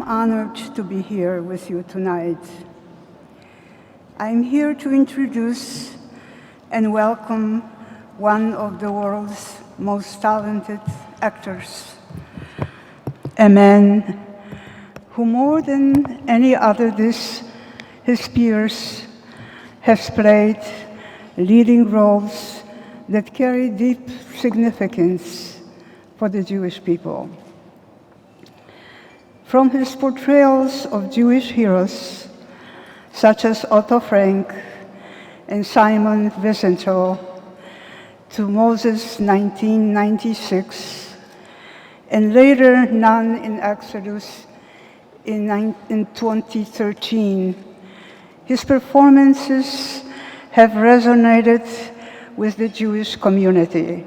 honored to be here with you tonight. I'm here to introduce and welcome one of the world's most talented actors, a man who more than any other his peers has played leading roles that carry deep significance for the Jewish people. From his portrayals of Jewish heroes, such as Otto Frank and Simon Wiesenthal, to Moses 1996, and later Nun in Exodus in 2013, his performances have resonated with the Jewish community.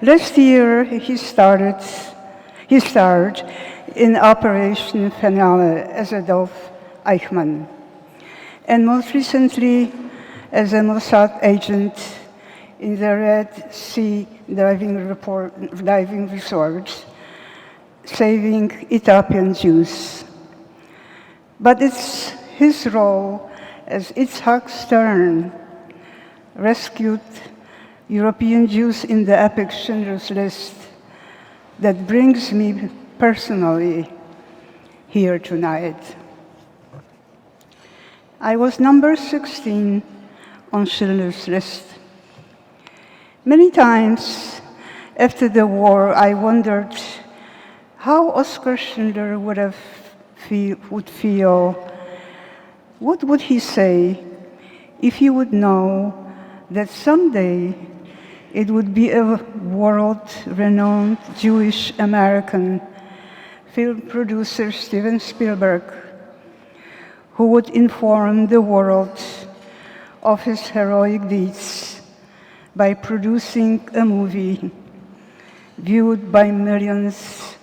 Last year, he starred in Operation Finale as Adolf Eichmann, and most recently as a Mossad agent in the Red Sea diving resort, saving Ethiopian Jews. But it's his role as Itzhak Stern rescued European Jews in the epic Schindler's List that brings me personally here tonight. I was number 16 on Schindler's List. Many times after the war, I wondered how Oskar Schindler would feel. What would he say if he would know that someday it would be a world-renowned Jewish American film producer, Steven Spielberg, who would inform the world of his heroic deeds by producing a movie viewed by millions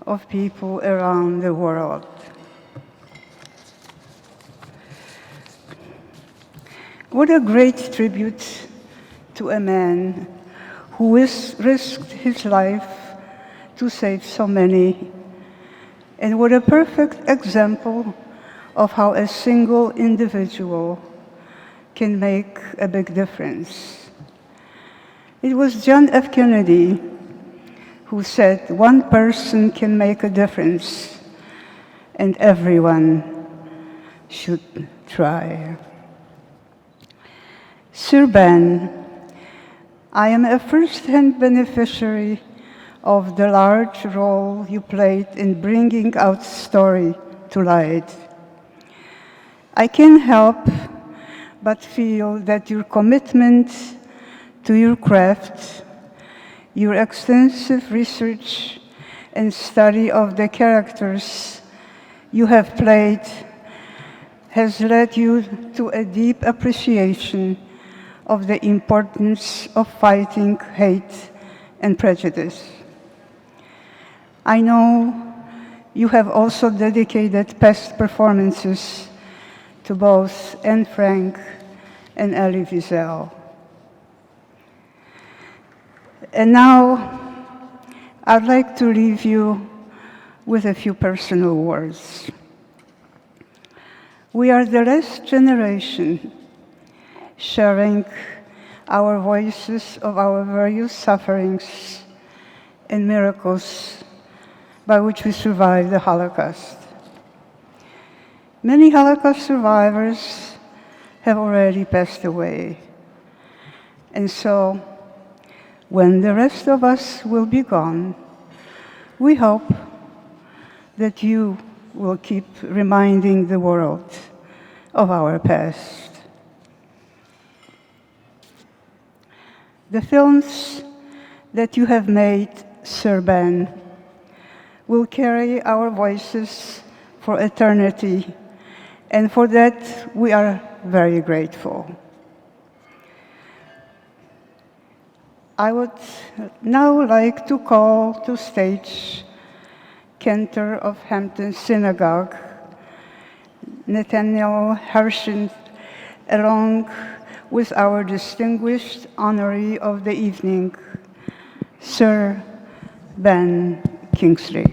of people around the world. What a great tribute to a man who risked his life to save so many, and what a perfect example of how a single individual can make a big difference. It was John F. Kennedy who said, "One person can make a difference, and everyone should try." Sir Ben, I am a first-hand beneficiary of the large role you played in bringing our story to light. I can't help but feel that your commitment to your craft, your extensive research and study of the characters you have played has led you to a deep appreciation of the importance of fighting hate and prejudice. I know you have also dedicated past performances to both Anne Frank and Elie Wiesel. And now, I'd like to leave you with a few personal words. We are the last generation sharing our voices of our various sufferings and miracles by which we survived the Holocaust. Many Holocaust survivors have already passed away. And so, when the rest of us will be gone, we hope that you will keep reminding the world of our past. The films that you have made, Sir Ben, will carry our voices for eternity, and for that we are very grateful. I would now like to call to stage Cantor of Hampton Synagogue, Netanel Hershtik, along with our distinguished honoree of the evening, Sir Ben Kingsley.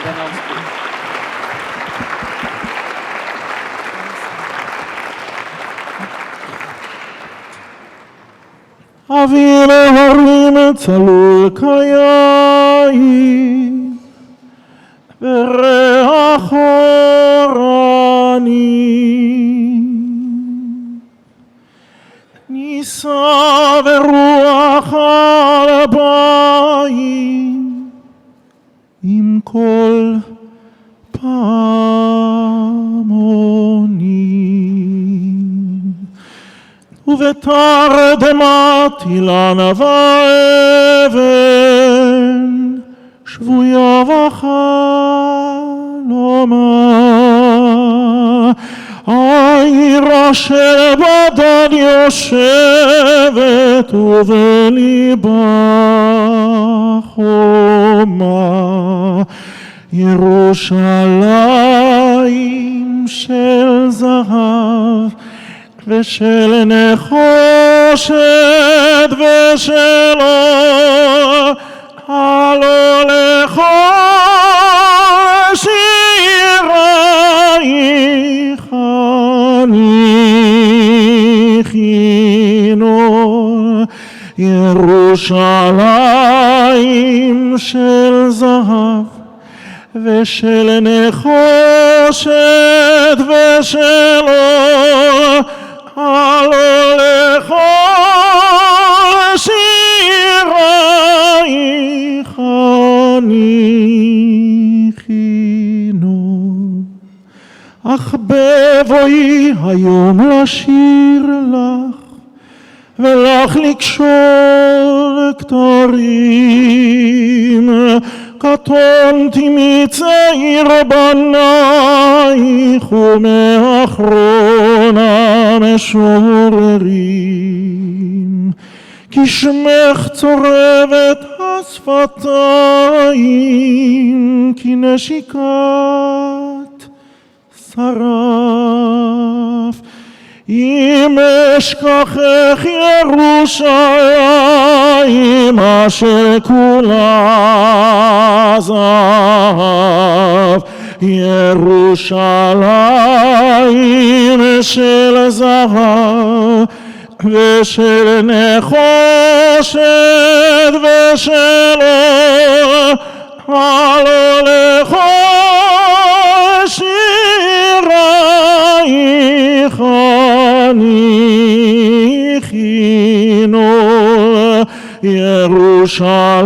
then I'll speak. אבי להרים צלול כיין, וריח אורני. נישא ורוח על הבית, עם כל פעמונים. ובתרדמת אילן ואבן, שבויה וחלומה. העיר אשר בדד יושבת ובליבה חומה. ירושלים של זהב ושל נחושת ושל אור, הלא לכל שירייך הניחינו. ירושלים של זהב ושל נחושת ושל אור, הלא לכל שירייך הניחינו. אך בבואי היום לשיר לך, ולך לקשור כתרים, קטונתי מצעיר בנייך ומאחרון המשוררים. כי שמך צורבת השפתיים, כי נשיקת שרף. אם אשכחך ירושלים אשר כולה זהב, ירושלים של זהב ושל נחושת ושל אור, הלא לכל שירייך הניחינו.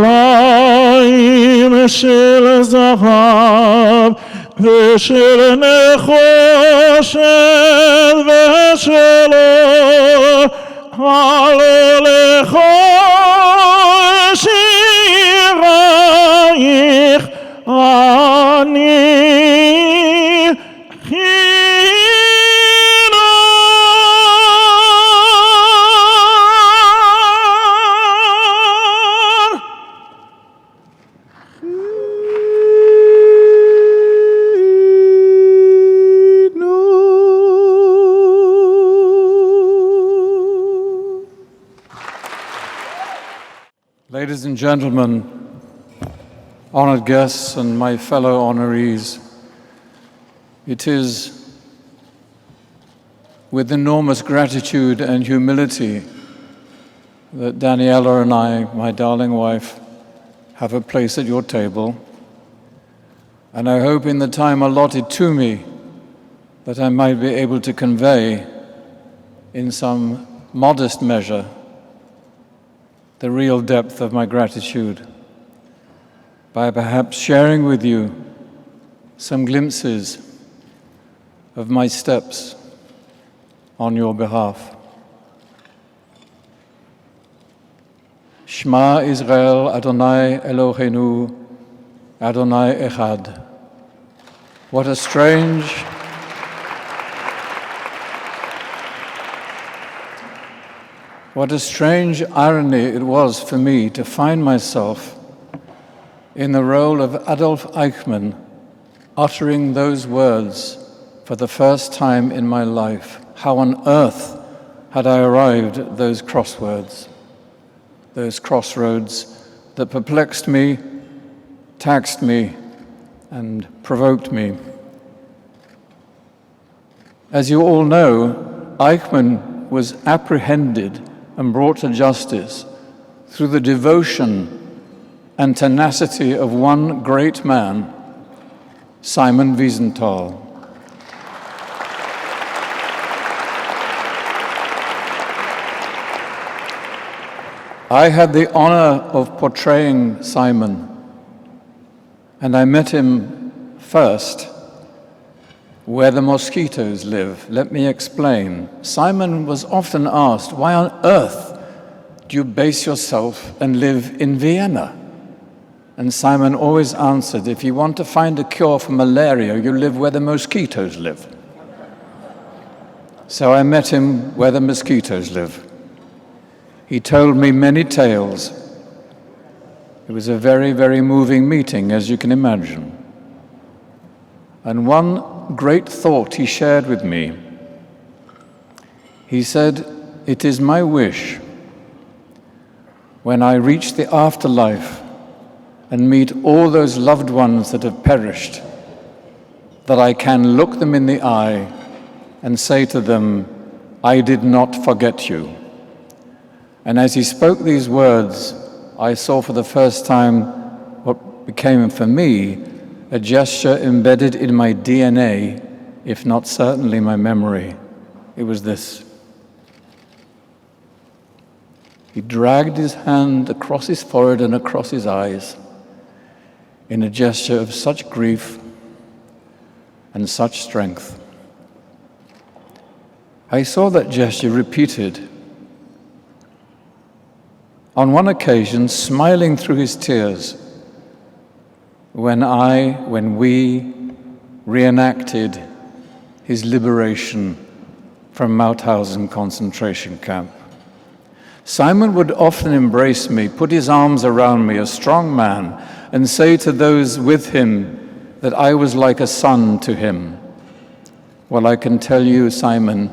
ירושלים של זהב ושל נחושת ושל אור, הלא לכל שירייך הניחינו. Ladies and gentlemen, honored guests and my fellow honorees, it is with enormous gratitude and humility that Daniela and I, my darling wife, have a place at your table. And I hope in the time allotted to me that I might be able to convey in some modest measure the real depth of my gratitude by perhaps sharing with you some glimpses of my steps on your behalf. Shema Israel, Adonai Eloheinu, Adonai Echad. What a strange irony it was for me to find myself in the role of Adolf Eichmann uttering those words for the first time in my life. How on earth had I arrived at those crossroads that perplexed me, taxed me, and provoked me. As you all know, Eichmann was apprehended and brought to justice through the devotion and tenacity of one great man, Simon Wiesenthal. I had the honor of portraying Simon, and I met him first where the mosquitoes live. Let me explain. Simon was often asked, why on earth do you base yourself and live in Vienna? And Simon always answered, if you want to find a cure for malaria, you live where the mosquitoes live. So I met him where the mosquitoes live. He told me many tales. It was a very, very moving meeting, as you can imagine. And one great thought he shared with me. He said, it is my wish when I reach the afterlife and meet all those loved ones that have perished, that I can look them in the eye and say to them, I did not forget you. And as he spoke these words, I saw for the first time what became for me a gesture embedded in my DNA, if not certainly my memory. It was this. He dragged his hand across his forehead and across his eyes in a gesture of such grief and such strength. I saw that gesture repeated. On one occasion, smiling through his tears, when we reenacted his liberation from Mauthausen concentration camp. Simon would often embrace me, put his arms around me, a strong man, and say to those with him that I was like a son to him. Well, I can tell you, Simon,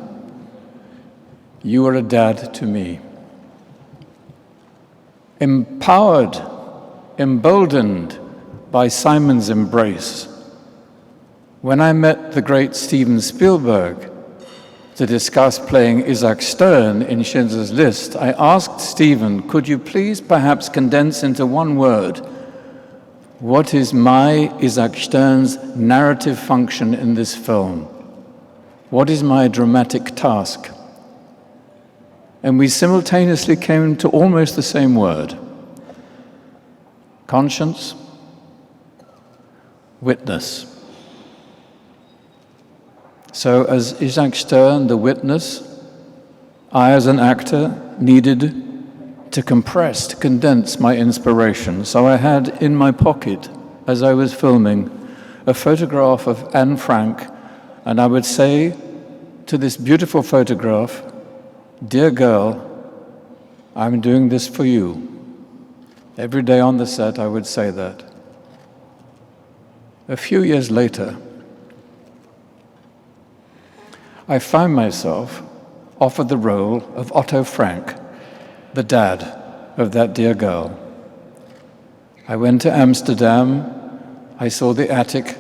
you are a dad to me. Empowered, emboldened by Simon's embrace, when I met the great Steven Spielberg to discuss playing Isaac Stern in Schindler's List, I asked Steven, could you please perhaps condense into one word, what is my Isaac Stern's narrative function in this film? What is my dramatic task? And we simultaneously came to almost the same word. Conscience, witness. So as Isaac Stern, the witness, I as an actor needed to compress, to condense my inspiration. So I had in my pocket, as I was filming, a photograph of Anne Frank, and I would say to this beautiful photograph, dear girl, I'm doing this for you. Every day on the set, I would say that. A few years later, I found myself offered the role of Otto Frank, the dad of that dear girl. I went to Amsterdam, I saw the attic,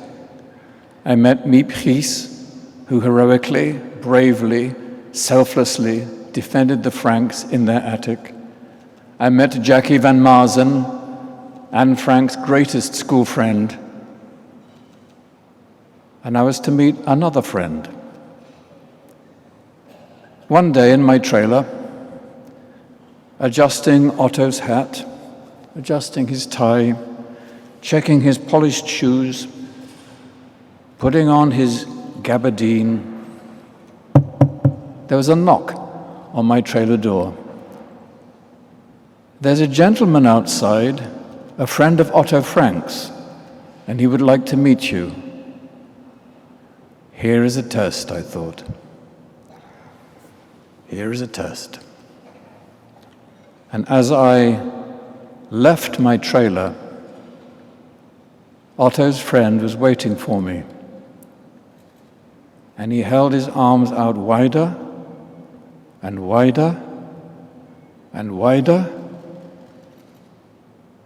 I met Miep Gies, who heroically, bravely, selflessly defended the Franks in their attic. I met Jackie van Maasen, Anne Frank's greatest school friend. And I was to meet another friend. One day in my trailer, adjusting Otto's hat, adjusting his tie, checking his polished shoes, putting on his gabardine, there was a knock on my trailer door. There's a gentleman outside, a friend of Otto Frank's, and he would like to meet you. Here is a test, I thought. Here is a test. And as I left my trailer, Otto's friend was waiting for me. And he held his arms out wider and wider and wider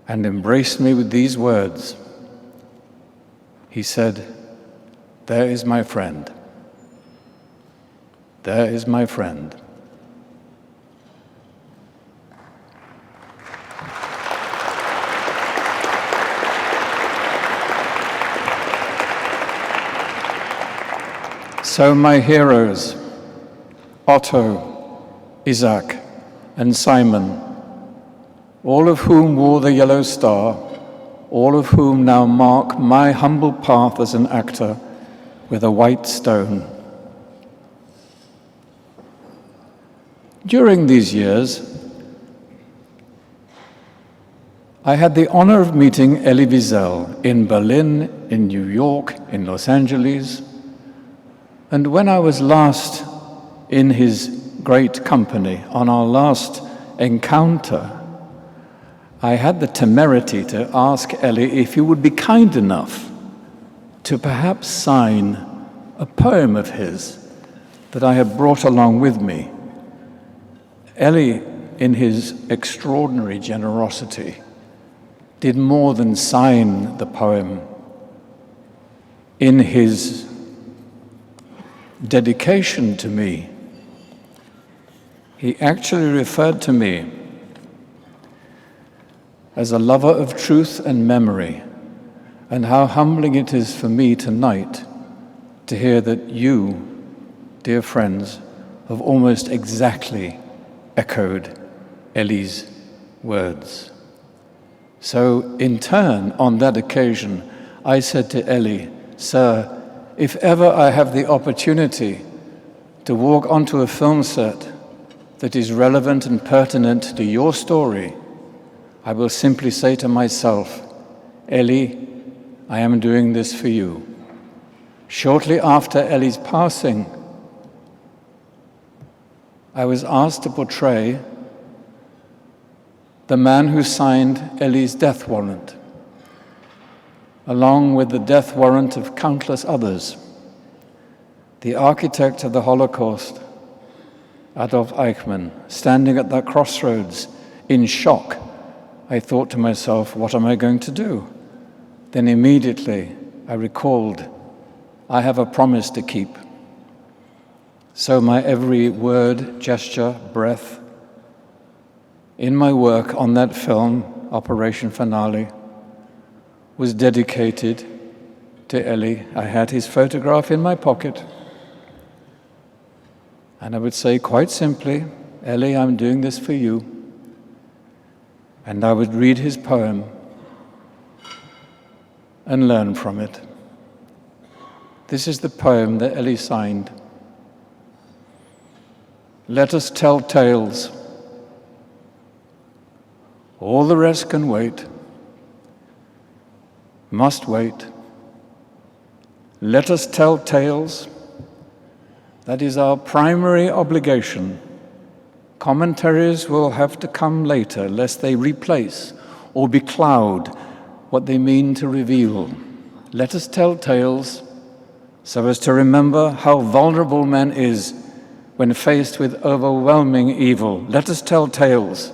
and embraced me with these words. he said, "There is my friend. There is my friend." So my heroes, Otto, Isaac, and Simon, all of whom wore the yellow star, all of whom now mark my humble path as an actor with a white stone. During these years, I had the honor of meeting Elie Wiesel in Berlin, in New York, in Los Angeles, and when I was last in his great company, on our last encounter, I had the temerity to ask Elie if he would be kind enough to perhaps sign a poem of his that I had brought along with me. Elie, in his extraordinary generosity, did more than sign the poem. In his dedication to me, he actually referred to me as a lover of truth and memory, and how humbling it is for me tonight to hear that you, dear friends, have almost exactly echoed Elie's words. So in turn, on that occasion, I said to Elie, "Sir, if ever I have the opportunity to walk onto a film set that is relevant and pertinent to your story, I will simply say to myself, Elie, I am doing this for you." Shortly after Elie's passing, I was asked to portray the man who signed Elie's death warrant, along with the death warrant of countless others. The architect of the Holocaust, Adolf Eichmann, standing at that crossroads in shock, I thought to myself, what am I going to do? Then immediately I recalled, I have a promise to keep. So my every word, gesture, breath, in my work on that film, Operation Finale, was dedicated to Elie. I had his photograph in my pocket. And I would say quite simply, Elie, I'm doing this for you. And I would read his poem and learn from it. This is the poem that Elie signed. Let us tell tales. All the rest can wait. Must wait. Let us tell tales. That is our primary obligation. Commentaries will have to come later, lest they replace or becloud what they mean to reveal. Let us tell tales so as to remember how vulnerable man is when faced with overwhelming evil. Let us tell tales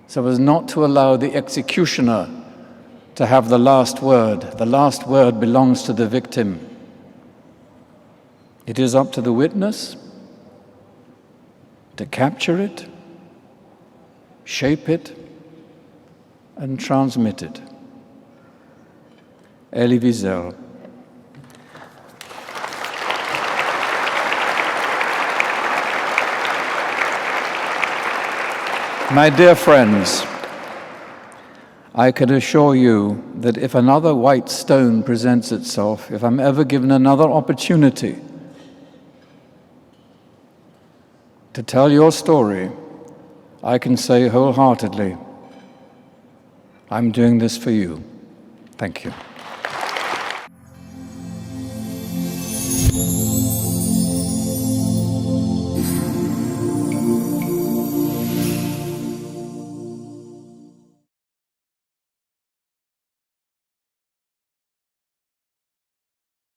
so as not to allow the executioner to have the last word. The last word belongs to the victim. It is up to the witness to capture it, shape it, and transmit it. Elie Wiesel. My dear friends, I can assure you that if another white stone presents itself, if I'm ever given another opportunity to tell your story, I can say wholeheartedly, I'm doing this for you. Thank you.